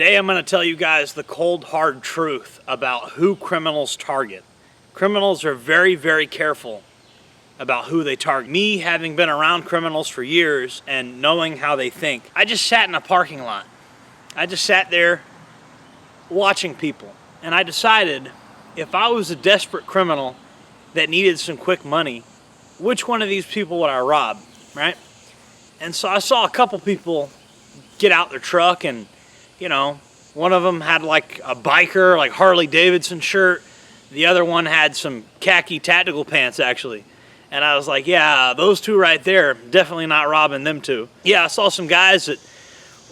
Today I'm going to tell you guys the cold hard truth about who criminals target. Criminals are very, very careful about who they target. Me, having been around criminals for years and knowing how they think, I just sat in a parking lot. I just sat there watching people, and I decided if I was a desperate criminal that needed some quick money, which one of these people would I rob, right? And so I saw a couple people get out their truck, and you know, one of them had like a biker, like Harley Davidson shirt. The other one had some khaki tactical pants, actually. And I was like, yeah, those two right there, definitely not robbing them two. Yeah, I saw some guys that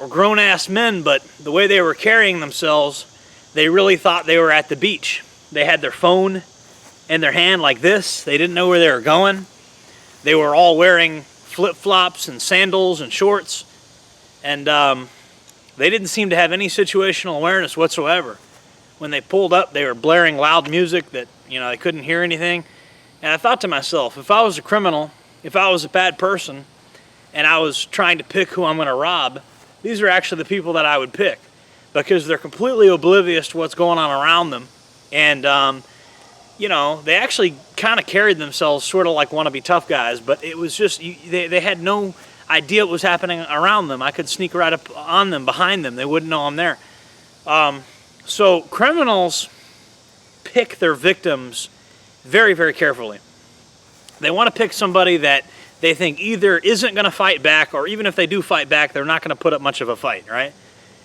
were grown-ass men, but the way they were carrying themselves, they really thought they were at the beach. They had their phone in their hand like this. They didn't know where they were going. They were all wearing flip-flops and sandals and shorts. And they didn't seem to have any situational awareness whatsoever. When they pulled up, they were blaring loud music that, you know, they couldn't hear anything. And I thought to myself, if I was a criminal, if I was a bad person, and I was trying to pick who I'm going to rob, these are actually the people that I would pick, because they're completely oblivious to what's going on around them. And, you know, they actually kind of carried themselves sort of like wannabe tough guys, but it was just, they had no idea what was happening around them. I could sneak right up on them, behind them. They wouldn't know I'm there. So criminals pick their victims very, very carefully. They want to pick somebody that they think either isn't going to fight back, or even if they do fight back, they're not going to put up much of a fight, right?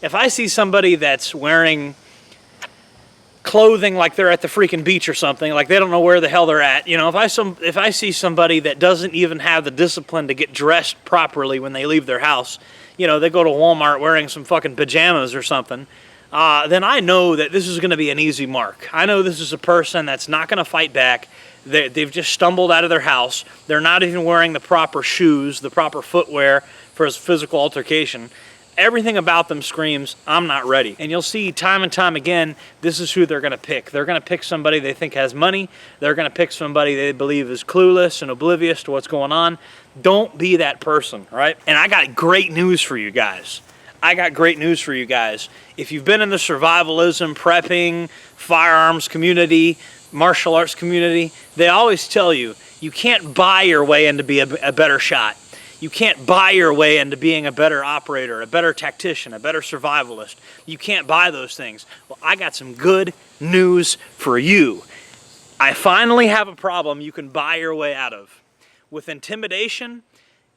If I see somebody that's wearing clothing like they're at the freaking beach or something, like they don't know where the hell they're at, you know, if I see somebody that doesn't even have the discipline to get dressed properly when they leave their house, you know, they go to Walmart wearing some fucking pajamas or something, then I know that this is going to be an easy mark. I know this is a person that's not going to fight back. They've just stumbled out of their house. They're not even wearing the proper shoes, the proper footwear for a physical altercation. Everything about them screams, I'm not ready. And you'll see time and time again, this is who they're going to pick. They're going to pick somebody they think has money. They're going to pick somebody they believe is clueless and oblivious to what's going on. Don't be that person, right? And I got great news for you guys. If you've been in the survivalism, prepping, firearms community, martial arts community, they always tell you, you can't buy your way into be a better shot. You can't buy your way into being a better operator, a better tactician, a better survivalist. You can't buy those things. Well, I got some good news for you. I finally have a problem you can buy your way out of. With intimidation,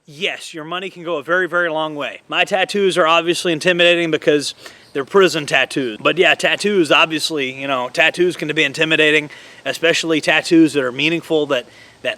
yes, your money can go a very, very long way. My tattoos are obviously intimidating because they're prison tattoos. But yeah, tattoos, obviously, you know, tattoos can be intimidating, especially tattoos that are meaningful, that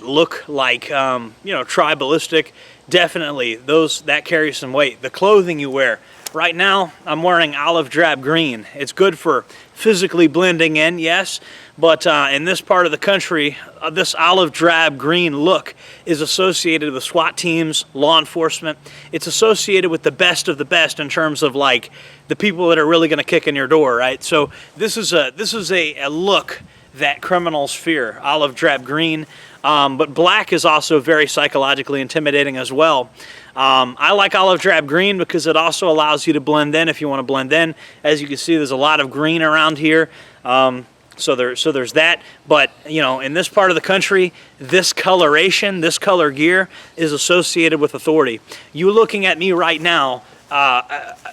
look like, you know, tribalistic. Definitely, that carries some weight. The clothing you wear. Right now, I'm wearing olive drab green. It's good for physically blending in, yes, but in this part of the country, this olive drab green look is associated with SWAT teams, law enforcement. It's associated with the best of the best in terms of like the people that are really going to kick in your door, right? So this is a look that criminals fear, olive drab green. But black is also very psychologically intimidating as well. I like olive drab green because it also allows you to blend in if you want to blend in. As you can see, there's a lot of green around here. So there's that. But, you know, in this part of the country, this coloration, this color gear is associated with authority. You looking at me right now,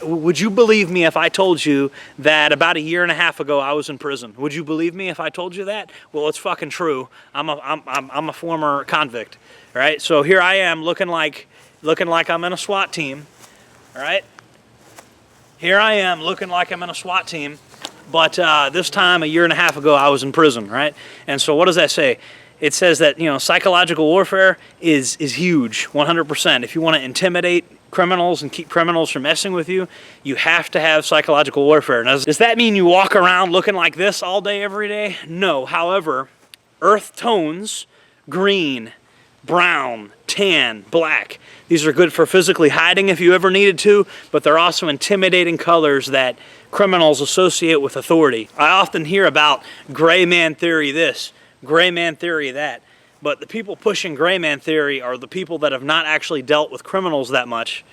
would you believe me if I told you that about 1.5 years ago I was in prison? Would you believe me if I told you that? Well, it's fucking true. I'm a former convict, right? So here I am looking like I'm in a SWAT team, all right? Here I am looking like I'm in a SWAT team, but this time 1.5 years ago I was in prison, right? And so what does that say? It says that, you know, psychological warfare is huge, 100%. If you want to intimidate criminals and keep criminals from messing with you, you have to have psychological warfare. Now, does that mean you walk around looking like this all day, every day? No. However, earth tones, green, brown, tan, black, these are good for physically hiding if you ever needed to, but they're also intimidating colors that criminals associate with authority. I often hear about gray man theory this, gray man theory that. But the people pushing gray man theory are the people that have not actually dealt with criminals that much,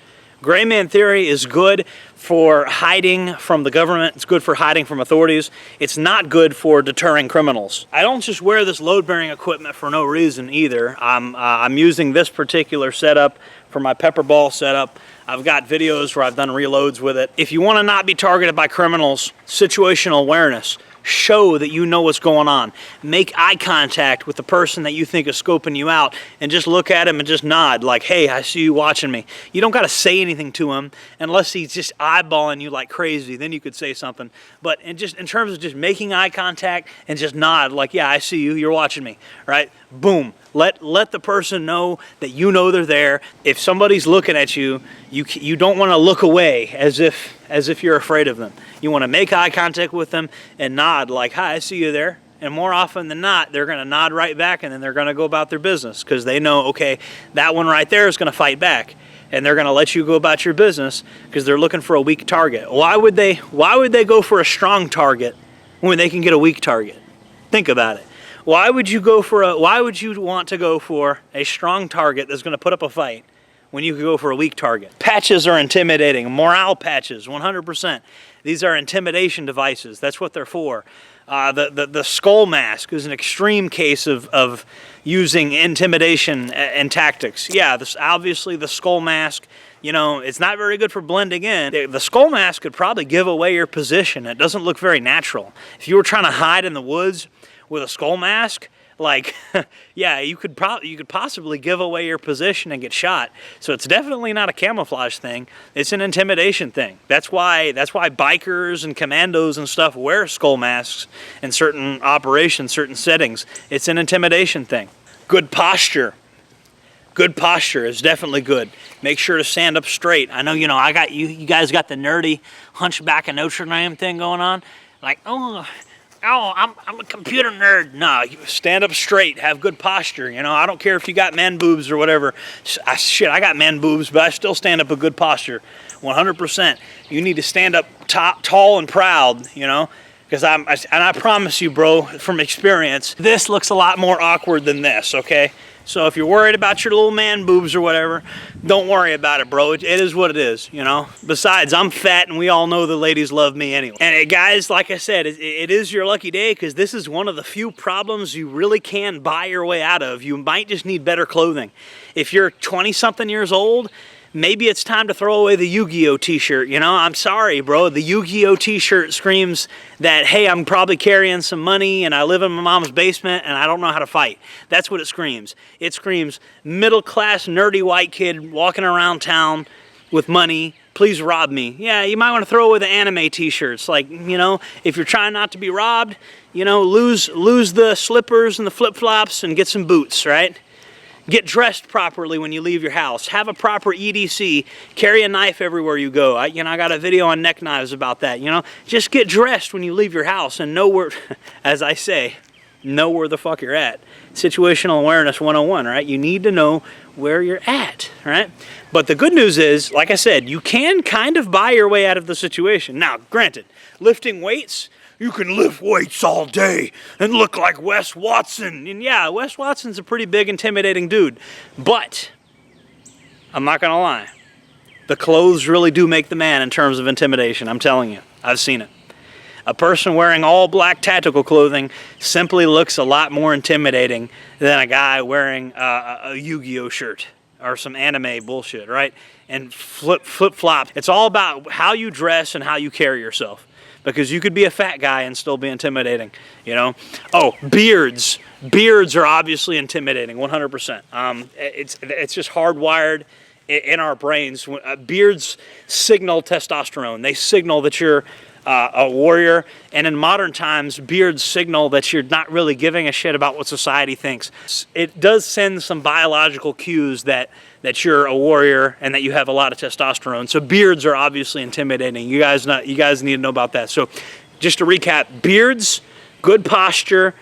Gray man theory is good for hiding from the government. It's good for hiding from authorities. It's not good for deterring criminals. I don't just wear this load-bearing equipment for no reason either. I'm using this particular setup for my pepper ball setup. I've got videos where I've done reloads with it. If you want to not be targeted by criminals, situational awareness. Show that you know what's going on. Make eye contact with the person that you think is scoping you out and just look at him and just nod like, hey, I see you watching me. You don't got to say anything to him unless he's just eyeballing you like crazy. Then you could say something. But in terms of just making eye contact and just nod like, yeah, I see you, you're watching me, right? Boom. Let the person know that you know they're there. If somebody's looking at you, you don't want to look away as if you're afraid of them. You want to make eye contact with them and nod like, hi, I see you there. And more often than not, they're going to nod right back and then they're going to go about their business because they know, okay, that one right there is going to fight back. And they're going to let you go about your business because they're looking for a weak target. Why would they go for a strong target when they can get a weak target? Think about it. Why would you want to go for a strong target that's going to put up a fight when you could go for a weak target? Patches are intimidating. Morale patches, 100%. These are intimidation devices. That's what they're for. The skull mask is an extreme case of using intimidation and tactics. Yeah, obviously the skull mask, it's not very good for blending in. The skull mask could probably give away your position. It doesn't look very natural. If you were trying to hide in the woods with a skull mask, like, yeah, you could possibly give away your position and get shot. So it's definitely not a camouflage thing. It's an intimidation thing. That's why bikers and commandos and stuff wear skull masks in certain operations, certain settings. It's an intimidation thing. Good posture. Good posture is definitely good. Make sure to stand up straight. I know, I got you guys got the nerdy hunchback of Notre Dame thing going on. Like, oh, I'm a computer nerd. No, you stand up straight, have good posture. I don't care if you got man boobs or whatever. I got man boobs, but I still stand up a good posture, 100%. You need to stand up tall and proud, because I promise you, bro, from experience, this looks a lot more awkward than this, okay? So if you're worried about your little man boobs or whatever, don't worry about it, bro. It is what it is, Besides, I'm fat and we all know the ladies love me anyway. And guys, like I said, it is your lucky day because this is one of the few problems you really can buy your way out of. You might just need better clothing. If you're 20-something years old, maybe it's time to throw away the Yu-Gi-Oh t-shirt, I'm sorry, bro. The Yu-Gi-Oh t-shirt screams that, hey, I'm probably carrying some money and I live in my mom's basement and I don't know how to fight. That's what it screams. It screams middle-class, nerdy white kid walking around town with money. Please rob me. Yeah, you might want to throw away the anime t-shirts. Like, if you're trying not to be robbed, lose the slippers and the flip-flops and get some boots, right? Get dressed properly when you leave your house. Have a proper EDC. Carry a knife everywhere you go. I got a video on neck knives about that. Just get dressed when you leave your house and know where, as I say, know where the fuck you're at. Situational awareness 101, right? You need to know where you're at, right? But the good news is, like I said, you can kind of buy your way out of the situation. Now, granted, lifting weights, you can lift weights all day and look like Wes Watson. And yeah, Wes Watson's a pretty big, intimidating dude. But I'm not going to lie. The clothes really do make the man in terms of intimidation. I'm telling you. I've seen it. A person wearing all black tactical clothing simply looks a lot more intimidating than a guy wearing a Yu-Gi-Oh shirt or some anime bullshit, right? And flip-flop. It's all about how you dress and how you carry yourself. Because you could be a fat guy and still be intimidating, Oh, beards. Beards are obviously intimidating, 100%. It's just hardwired in our brains. Beards signal testosterone. They signal that you're a warrior. And in modern times, beards signal that you're not really giving a shit about what society thinks. It does send some biological cues that you're a warrior and that you have a lot of testosterone. So beards are obviously intimidating. You guys need to know about that. So just to recap, beards, good posture,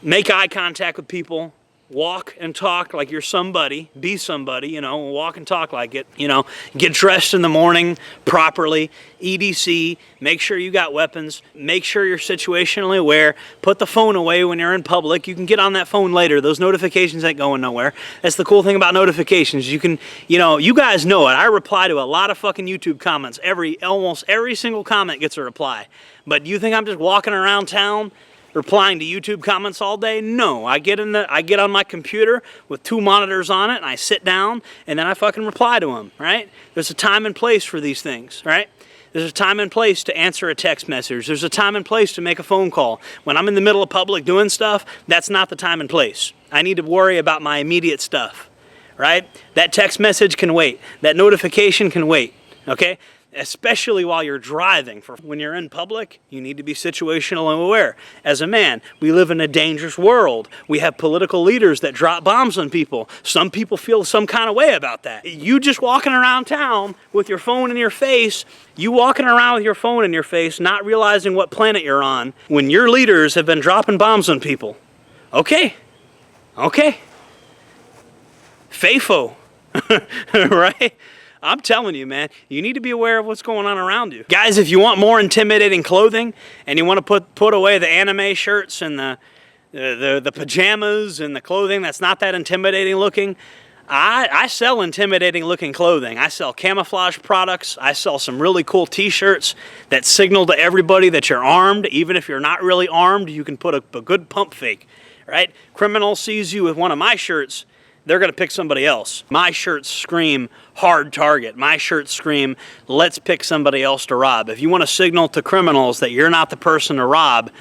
make eye contact with people, walk and talk like you're somebody, be somebody, you know, walk and talk like it, you know, get dressed in the morning properly, EDC, make sure you got weapons, make sure you're situationally aware, put the phone away when you're in public. You can get on that phone later. Those notifications ain't going nowhere. That's the cool thing about notifications. You can, you know, you guys know it. I reply to a lot of fucking YouTube comments. Almost every single comment gets a reply. But you think I'm just walking around town replying to YouTube comments all day? No, I get on my computer with 2 monitors on it, and I sit down, and then I fucking reply to them, right? There's a time and place for these things, right? There's a time and place to answer a text message. There's a time and place to make a phone call. When I'm in the middle of public doing stuff, that's not the time and place. I need to worry about my immediate stuff, right? That text message can wait. That notification can wait, okay? Especially while you're driving. When you're in public, you need to be situationally aware. As a man, we live in a dangerous world. We have political leaders that drop bombs on people. Some people feel some kind of way about that. You just walking around town with your phone in your face, not realizing what planet you're on, when your leaders have been dropping bombs on people. Okay. FAFO, right? I'm telling you, man, you need to be aware of what's going on around you. Guys, if you want more intimidating clothing and you want to put away the anime shirts and the pajamas and the clothing that's not that intimidating looking, I sell intimidating looking clothing. I sell camouflage products. I sell some really cool t-shirts that signal to everybody that you're armed. Even if you're not really armed, you can put a good pump fake, right? Criminal sees you with one of my shirts, they're going to pick somebody else. My shirts scream hard target. My shirts scream, let's pick somebody else to rob. If you want to signal to criminals that you're not the person to rob,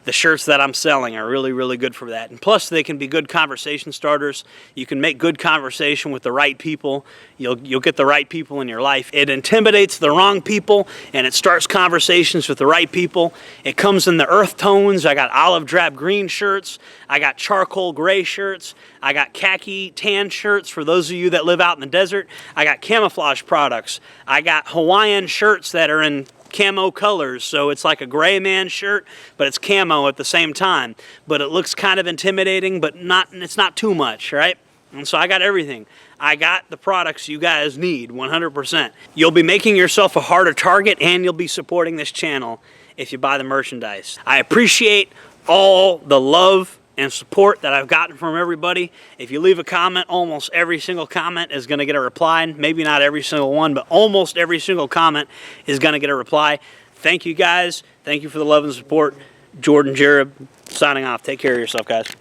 the shirts that I'm selling are really, really good for that. And plus, they can be good conversation starters. You can make good conversation with the right people. You'll get the right people in your life. It intimidates the wrong people, and it starts conversations with the right people. It comes in the earth tones. I got olive drab green shirts. I got charcoal gray shirts. I got khaki tan shirts for those of you that live out in the desert. I got camouflage products. I got Hawaiian shirts that are in camo colors, so it's like a gray man shirt, but it's camo at the same time. But it looks kind of intimidating, but it's not too much, right? And so I got everything. I got the products you guys need, 100%. You'll be making yourself a harder target, and you'll be supporting this channel if you buy the merchandise. I appreciate all the love and support that I've gotten from everybody. If you leave a comment, almost every single comment is going to get a reply. Maybe not every single one, but almost every single comment is going to get a reply. Thank you guys. Thank you for the love and support. Jordan Jareb signing off. Take care of yourself, guys.